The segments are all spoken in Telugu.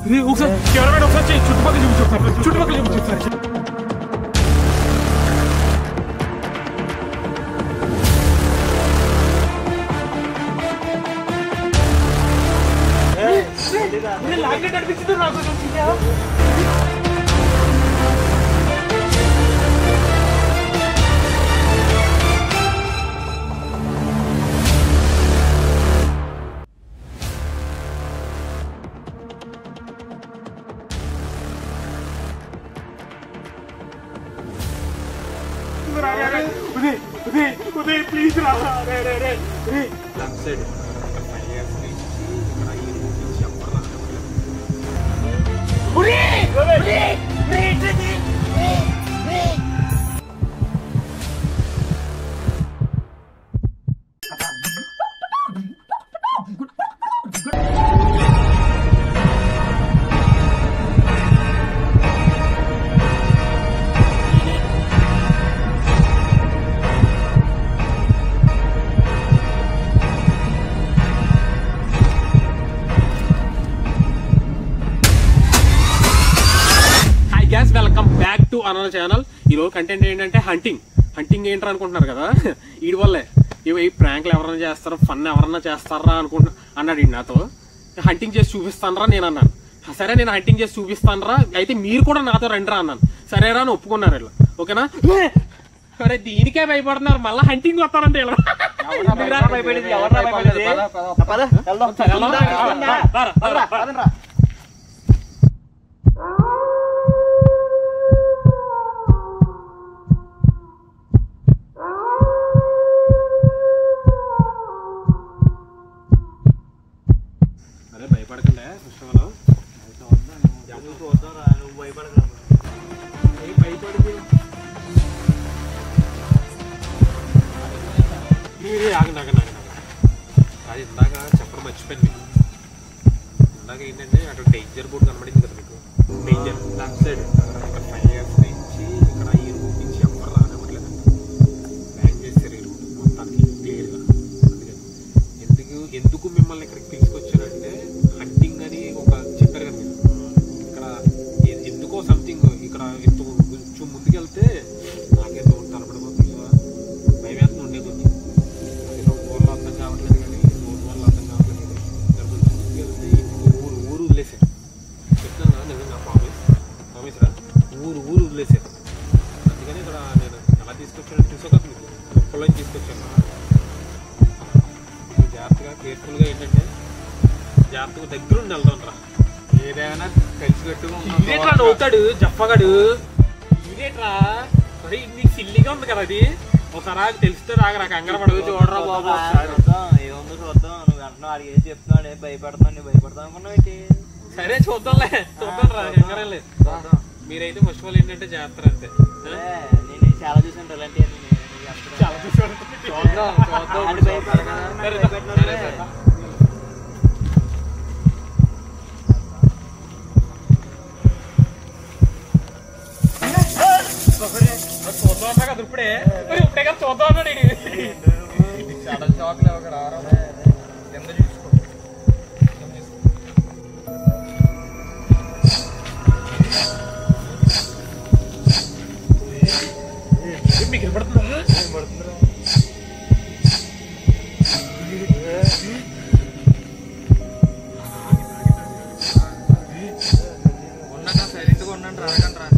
ఒకసారి కెమెరామెన్ ఒకసారి చుట్టుపక్కల చూపించు, చుట్టుపక్కల చూపించు. లాగ్నెట్ అనిపించింది నాకు. ప్లీజ్ రా. Welcome back to another channel. ఈ రోజు కంటెంట్ ఏంటంటే హంటింగ్ ఏంటారు అనుకుంటున్నారు కదా. వీడి వల్లే ఈ ప్రాంక్లు ఎవరైనా చేస్తారా, ఫన్ ఎవరన్నా చేస్తారా అన్నాడు నాతో. హంటింగ్ చేసి చూపిస్తానరా నేను అన్నాను. సరే నేను హంటింగ్ చేసి చూపిస్తానరా, అయితే మీరు కూడా నాతో రండిరా అన్నాను. సరేరా అని ఒప్పుకున్నారు ఇలా. ఓకేనా? సరే దీనికే భయపడుతున్నారు, మళ్ళీ హంటింగ్ వస్తారంటే ఇలా. భయపడకండి పుష్పంలో అది ఇందాక చెప్పడం మర్చిపోయింది. ఇందాక ఏంటంటే అక్కడ డేంజర్ బోర్డు కనబడింది కదా మీకు. డేంజర్ లెఫ్ట్ సైడ్ ఇక్కడ 5 years నుంచి ఇక్కడ ఈ రూట్ నుంచి ఎవరు రానివ్వట్లేదు. బ్యాన్ చేశారు ఈ రూట్ మొత్తానికి క్లియర్గా. ఎందుకు మిమ్మల్ని ఇక్కడికి తీసుకొచ్చారంటే హంటింగ్ అని ఒక చెప్పారు కదా మీరు. ఇక్కడ ఎందుకో సంథింగ్ ఇక్కడ కొంచెం ముందుకెళ్తే నాకేదో తలపడిపోతుంది, భయవేదన ఉండే కొద్ది. అది ఊళ్ళో అర్థం కావట్లేదు కానీ ఊళ్ళో అర్థం కావట్లేదు కానీ ఇక్కడ కొంచెం ముందుకెళ్తే ఊరు వదిలేశారు. చెప్తాను కదా నిజంగా ప్రామిస్ రా, ఊరు వదిలేశారు. అందుకని ఇక్కడ నేను ఎలా తీసుకొచ్చాను తీసుకోక మీకు ఒక్కళ్ళని తీసుకొచ్చాను. జాగ్రత్తగా కేర్ఫుల్గా ఏంటంటే జాగ్రత్తగా దగ్గరుండి వెళ్దాం రా. ఏదైనా కలిసికట్టుగా నవ్వుతాడు జప్పగాడు. ఇదేట్రా మరి నీకు సిల్లిగా ఉంది కదా అది. ఒకసారి తెలిస్తే రాగరా, కంగారు పడదు. చూడరా బాబు ఏముందో చూద్దాం. నువ్వు అంటున్నావు అడిగే చెప్తున్నాడు భయపడతాను, నువ్వు భయపడతావు అనుకున్నావు. సరే చూద్దాం రా, కంగారం లేదు. మీరైతే ఫస్ట్ వాళ్ళు ఏంటంటే జాగ్రత్త అంతే. నేను చాలా చూసాను అలాంటి చాలా చూసాను. చూద్దాం కదా ఇప్పుడే కదా చూద్దాం అన్నాడు. సడన్ షాక్ లేవు కదా ఎంత చూసుకో. మీకు వినపడుతుందా? ఉన్నాక సైలెంట్గా ఉండండి, రాకండి రా.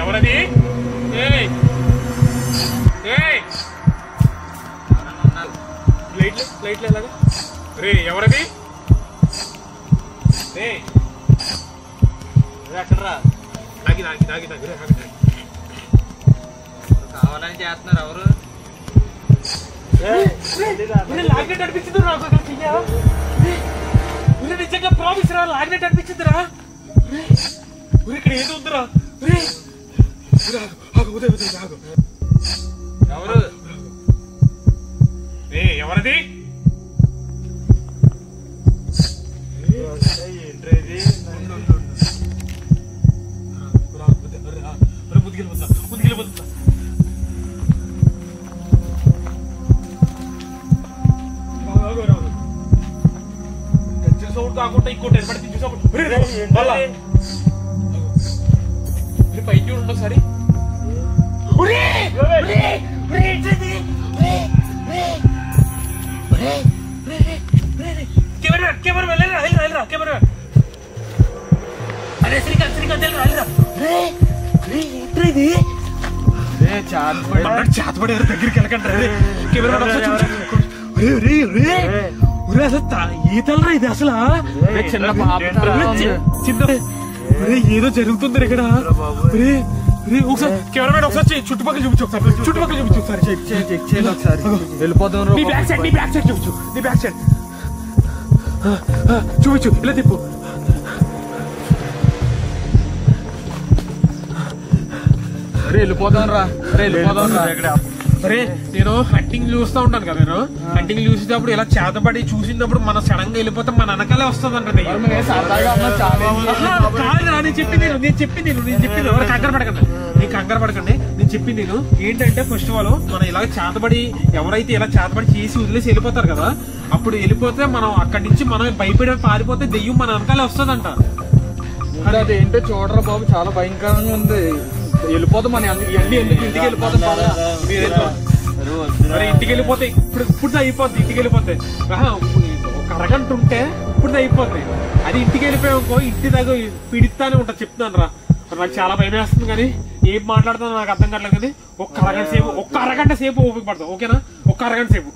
ఎవరది? లైట్లు ఎలాగా రే? ఎవరది? ఎక్కడరా? కావాలని చేస్తున్నారు ఎవరు? లాగ్నెట్ అనిపించింది నాకు. నిజంగా ప్రామిస్ రా, లాగ్నెట్ అనిపించిందిరా. ఇక్కడ ఏదో ఉందిరా. ఎవరు? ఎవరది? సౌండ్ కాకుండా ఇంకోటి ఏర్పడితే చూసావు పైకి చూడండి ఒకసారి. కెమెరా వెళ్ళరా కెమెరా. అరే శ్రీకాంత్ వెళ్ళరా చేతపడారు దగ్గరికి వెళ్ళకండి. కెమెరా ఈతలరా ఇది అసలు ఏదో జరుగుతుంది ఇక్కడ. ఒకసారి కెమెరా ఒకసారి చుట్టుపక్కల చూపించు ఒకసారి వెళ్ళిపోతాం. నీ బ్యాక్ సైడ్ చూపించు నీ బ్యాక్ సైడ్ చూపించు ఇలా తిప్పు. వెళ్ళిపోతాం రా అరే నేను హంటింగ్ చూస్తూ ఉంటాను కదా. నేను హంటింగ్ చూసేటప్పుడు ఇలా చేతబడి చూసినప్పుడు మన సడన్ గా వెళ్ళిపోతే మన వెనకాలే వస్తుంది అంట. నేను చెప్పింది ఎవరు కంగారు పడకండి. నేను చెప్పింది నేను ఏంటంటే ఫస్ట్ ఆఫ్ ఆల్ మనం ఇలా చేతబడి ఎవరైతే ఇలా చేతబడి చేసి వదిలేసి వెళ్ళిపోతారు కదా, అప్పుడు వెళ్ళిపోతే మనం అక్కడి నుంచి మనం భయపడి పారిపోతే దెయ్యం మన వెనకాలే వస్తుందంట. అదేంటో చూడరా బాబు, చాలా భయంకరంగా ఉంది. వెళ్ళిపోతాం మన ఇంటికి వెళ్ళిపోతాం. ఇంటికి వెళ్ళిపోతే ఇప్పుడు అయిపోద్ది. ఇంటికి వెళ్ళిపోతే ఒక అరగంట ఉంటే ఇప్పుడు అయిపోద్ది. అది ఇంటికి వెళ్ళిపోయానుకో ఇంటి దగ్గర పిడిస్తానే ఉంటా. చెప్తున్నాను రా, నాకు చాలా భయం వేస్తుంది కానీ ఏం మాట్లాడుతుందో నాకు అర్థం కావట్లేదు. కానీ ఒక్క అరగంట సేపు ఓపిక పడతాం. ఓకేనా? ఒక్క అరగంట సేపు.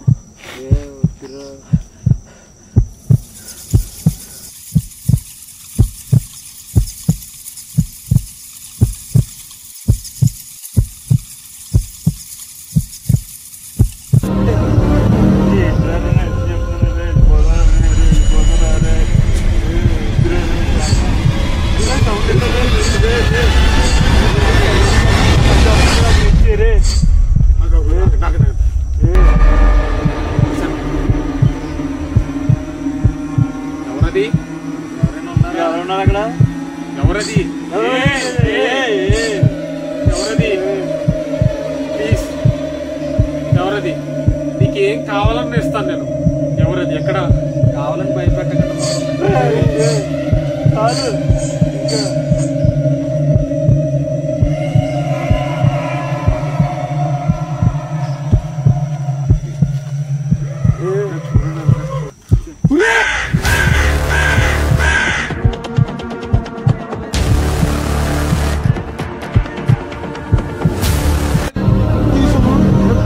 ఎవరది? ఎవరది? నీకేం కావాలని ఇస్తాను నేను. ఎవరది? ఎక్కడ కావాలని భయపెట్టకండి.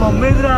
అయిపోయిందిరా.